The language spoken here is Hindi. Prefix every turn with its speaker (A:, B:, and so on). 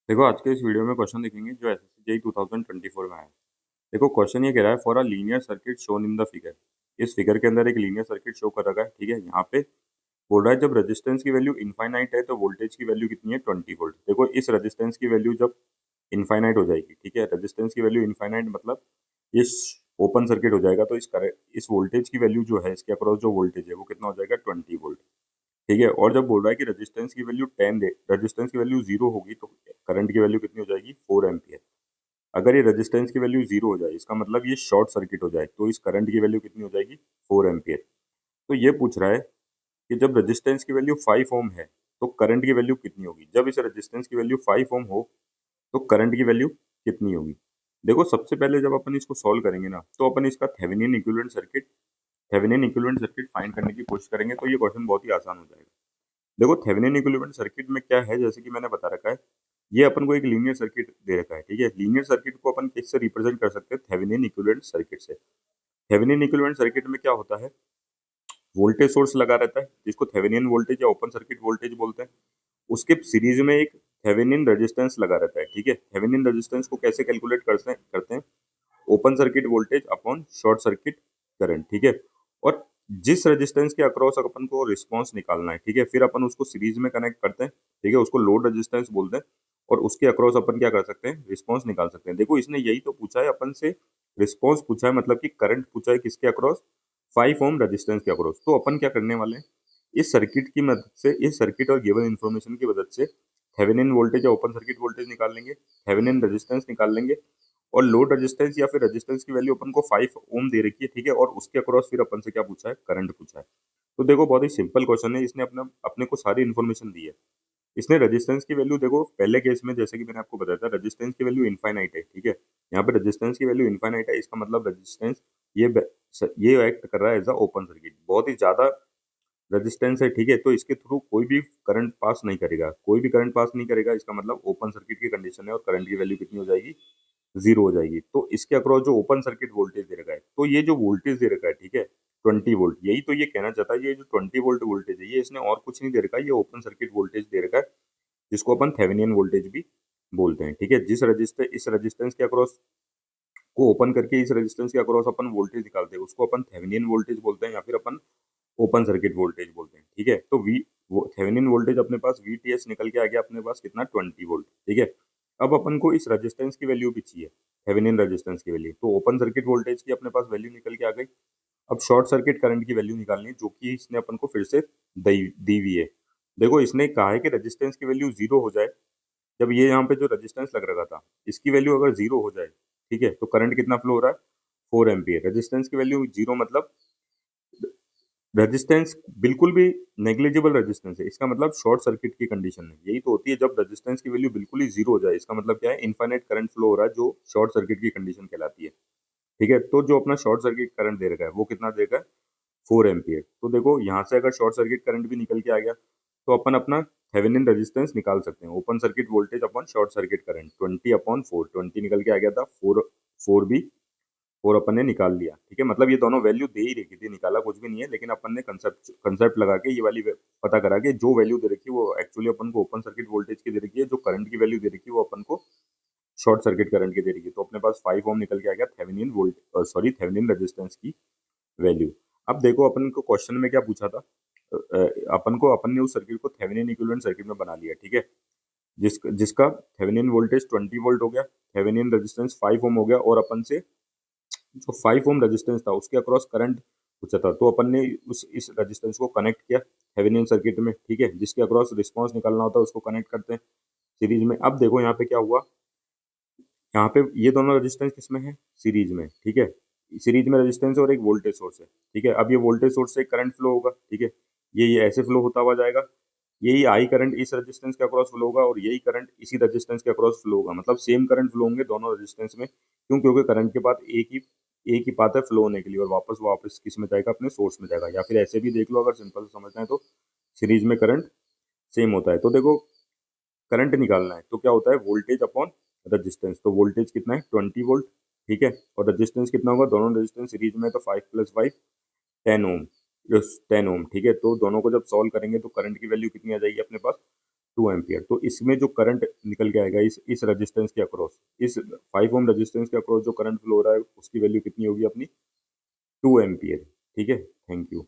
A: देखो आज के इस वीडियो में क्वेश्चन देखेंगे जो एसएससी जेईई 2024 में आया है। देखो क्वेश्चन ये कह रहा है for a linear circuit shown in the figure. इस फिगर के अंदर एक लीनियर सर्किट शो कर रखा है, ठीक है। यहाँ पे बोल रहा है जब रेजिस्टेंस की वैल्यू इनफाइनाइट है तो वोल्टेज की वैल्यू कितनी है 20 वोल्ट। देखो इस रेजिस्टेंस की वैल्यू जब इनफाइनाइट हो जाएगी, ठीक है, रेजिस्टेंस की वैल्यू इनफाइनाइट मतलब ये ओपन सर्किट हो जाएगा, तो इस वोल्टेज की वैल्यू जो है इसके अक्रॉस जो वोल्टेज है वो कितना हो जाएगा 20 वोल्ट, ठीक है। और जब बोल रहा है कि रेजिस्टेंस की वैल्यू 10 दे, रेजिस्टेंस की वैल्यू 0 होगी तो करंट की वैल्यू कितनी हो जाएगी 4 एम्पियर। अगर ये रेजिस्टेंस की वैल्यू 0 हो जाए इसका मतलब ये शॉर्ट सर्किट हो जाए, तो इस करंट की वैल्यू कितनी हो जाएगी 4 एम्पियर। तो ये पूछ रहा है कि जब रेजिस्टेंस की वैल्यू 5 ओम है तो करंट की वैल्यू कितनी होगी। जब इस रेजिस्टेंस की वैल्यू 5 ओम हो तो करंट की वैल्यू कितनी होगी। देखो सबसे पहले जब अपन इसको सॉल्व करेंगे ना तो अपन इसका थेवेनिन इक्विवेलेंट सर्किट फाइंड करने की कोशिश करेंगे, तो ये क्वेश्चन बहुत ही आसान हो जाएगा। देखो थेवेनिन इक्विवेलेंट सर्किट में क्या है, जैसे कि मैंने बता रखा है, ये अपन को एक लीनियर सर्किट दे रखा है, ठीक है। लीनियर सर्किट को अपन किससे रिप्रेजेंट कर सकते हैं, थेवेनिन इक्विवेलेंट सर्किट से। थेवेनिन इक्विवेलेंट सर्किट में क्या होता है, वोल्टेज सोर्स लगा रहता है जिसको थेवेनिन वोल्टेज या ओपन सर्किट वोल्टेज बोलते हैं। उसके सीरीज में एक थेवेनिन रेजिस्टेंस लगा रहता है, ठीक है। थेवेनिन रेजिस्टेंस को कैसे कैलकुलेट करते हैं, open circuit voltage upon short circuit current, ठीक है। और जिस रेजिस्टेंस के अक्रॉस अपन को रिस्पांस निकालना है, ठीक है, फिर अपन उसको सीरीज में कनेक्ट करते हैं, ठीक है, उसको लोड रेजिस्टेंस बोलते हैं। और उसके अक्रॉस अपन क्या कर सकते हैं, रिस्पांस निकाल सकते हैं। देखो इसने यही तो पूछा है अपन से, रिस्पांस पूछा है मतलब कि करंट पूछा है किसके अक्रॉस, 5 ओम रेजिस्टेंस के अक्रॉस। तो अपन क्या करने वाले हैं, इस सर्किट की मदद से, इस सर्किट और गिवन इन्फॉर्मेशन की मदद से थेवेनिन वोल्टेज या ओपन सर्किट वोल्टेज निकाल लेंगे, थेवेनिन रेजिस्टेंस निकाल लेंगे, और लोड रेजिस्टेंस या फिर रेजिस्टेंस की वैल्यू अपन को 5 ओम दे रखी है, ठीक है। और उसके अक्रॉस फिर अपन से क्या पूछा है, करंट पूछा है। तो देखो बहुत ही सिंपल क्वेश्चन है, इसने अपना अपने को सारी इन्फॉर्मेशन दी है। इसने रेजिस्टेंस की वैल्यू देखो पहले केस में जैसे कि मैंने आपको बताया था रेजिस्टेंस की वैल्यू इनफाइनाइट है, ठीक है। यहाँ पे रेजिस्टेंस की वैल्यू इनफाइनाइट है, इसका मतलब रेजिस्टेंस ये एक्ट कर रहा है एज अ ओपन सर्किट, बहुत ही ज्यादा रेजिस्टेंस है, ठीक है। तो इसके थ्रू कोई भी करंट पास नहीं करेगा, कोई भी करंट पास नहीं करेगा, इसका मतलब ओपन सर्किट की कंडीशन है और करंट की वैल्यू कितनी हो जाएगी 0 हो जाएगी। तो इसके अक्रॉस जो ओपन सर्किट वोल्टेज दे रखा है, तो ये जो वोल्टेज दे रखा है, ठीक है, 20 वोल्ट, यही तो ये कहना चाहता है। ये जो 20 वोल्ट वोल्टेज है ये इसने और कुछ नहीं दे रखा है, ये ओपन सर्किट वोल्टेज दे रखा है जिसको अपन थेवेनिन वोल्टेज भी बोलते हैं, ठीक है। इस रेजिस्टेंस के अक्रॉस को ओपन करके इस रेजिस्टेंस के अक्रॉस अपन वोल्टेज निकालते हैं, उसको अपन थेवेनिन वोल्टेज बोलते हैं या फिर अपन ओपन सर्किट वोल्टेज बोलते हैं, ठीक है। तो वो थेवेनिन वोल्टेज अपने पास वीटीएस निकल के आ गया अपने पास कितना 20 वोल्ट, ठीक है। अब अपन को इस रेजिस्टेंस की वैल्यू भी चाहिए, थेवेनिन रेजिस्टेंस की वैल्यू, तो ओपन सर्किट वोल्टेज की अपने पास वैल्यू निकल के आ गई। अब शॉर्ट सर्किट करंट की वैल्यू निकालनी है जो कि इसने अपन को फिर से दी हुई है। देखो इसने कहा है कि रेजिस्टेंस की वैल्यू 0 हो जाए, जब ये यहाँ पे जो रेजिस्टेंस लग रखा था इसकी वैल्यू अगर 0 हो जाए, ठीक है, तो करंट कितना फ्लो हो रहा है 4 एम्पियर। रेजिस्टेंस की वैल्यू 0 मतलब रेजिस्टेंस बिल्कुल भी नेग्लिजिबल रेजिस्टेंस है, इसका मतलब शॉर्ट सर्किट की कंडीशन है। यही तो होती है जब रेजिस्टेंस की वैल्यू बिल्कुल ही 0 हो जाए, इसका मतलब क्या है, इनफाइनाइट करंट फ्लो हो रहा है, जो शॉर्ट सर्किट की कंडीशन कहलाती है, ठीक है। तो जो अपना शॉर्ट सर्किट करंट दे रखा है वो कितना देगा 4 एम्पियर। तो देखो यहाँ से अगर शॉर्ट सर्किट करंट भी निकल के आ गया तो अपन अपना थेवेनिन रेजिस्टेंस निकाल सकते हैं, open circuit voltage upon short circuit current 20 upon 4, 20 निकल के आ गया था, 4 भी 4 अपन ने निकाल लिया, ठीक है। मतलब ये दोनों वैल्यू दे ही रखी थी, निकाला कुछ भी नहीं है, लेकिन अपन ने कंसेप्ट लगा के ये वाली पता करा कि जो वैल्यू दे रखी है वो एक्चुअली अपन को ओपन सर्किट वोल्टेज की दे रखी है, जो करंट की वैल्यू दे रखी है वो अपन को शॉर्ट सर्किट करंट की दे रखी है। तो अपने पास 5 ओम निकल के आ गया थेवेनिन रेजिस्टेंस की वैल्यू। अब देखो अपन को क्वेश्चन में क्या पूछा था, अपन ने उस सर्किट को थेवेनिन इक्विवेलेंट सर्किट में बना लिया, ठीक है, जिसका थेवेनिन वोल्टेज 20 वोल्ट हो गया, थेवेनिन रेजिस्टेंस 5 ओम हो गया, और अपन से जो 5 ओम रेजिस्टेंस था उसके अक्रॉस करंट पूछा था, तो अपन ने इस रेजिस्टेंस को कनेक्ट किया थेवेनिन सर्किट में, ठीक है, जिसके अक्रॉस रिस्पांस निकालना होता है उसको कनेक्ट करते हैं सीरीज में। अब देखो यहाँ पे क्या हुआ, यहाँ पे ये दोनों रेजिस्टेंस किसमें है, सीरीज में, ठीक है। सीरीज में रेजिस्टेंस और एक वोल्टेज सोर्स है, ठीक है। अब ये वोल्टेज सोर्स से करंट फ्लो होगा, ठीक है, ये ऐसे फ्लो होता हुआ जाएगा, यही आई करंट इस रेजिस्टेंस के अक्रॉस फ्लो होगा और यही करंट इसी रेजिस्टेंस के अक्रॉस फ्लो होगा, मतलब सेम करंट फ्लो होंगे दोनों रेजिस्टेंस में। क्यों, क्योंकि करंट के बाद एक ही पाथ है फ्लो होने के लिए, और वापस वापस किस में जाएगा, अपने सोर्स में जाएगा। या फिर ऐसे भी देख लो, अगर सिंपल से समझना है तो सीरीज में करंट सेम होता है। तो देखो करंट निकालना है तो क्या होता है, वोल्टेज अपॉन रेजिस्टेंस, तो वोल्टेज कितना है 20 वोल्ट, ठीक है, और रेजिस्टेंस कितना होगा, दोनों रेजिस्टेंस सीरीज में है तो 5 + 5 10 ओम, 10 ओम, ठीक है। तो दोनों को जब सॉल्व करेंगे तो करंट की वैल्यू कितनी आ जाएगी अपने पास 2 एम्पियर। तो इसमें जो करंट निकल के आएगा इस रेजिस्टेंस के अक्रॉस, इस 5 ओम रेजिस्टेंस के अक्रॉस जो करंट फ्लो हो रहा है उसकी वैल्यू कितनी होगी अपनी 2 एम्पियर। ठीक है, थैंक यू।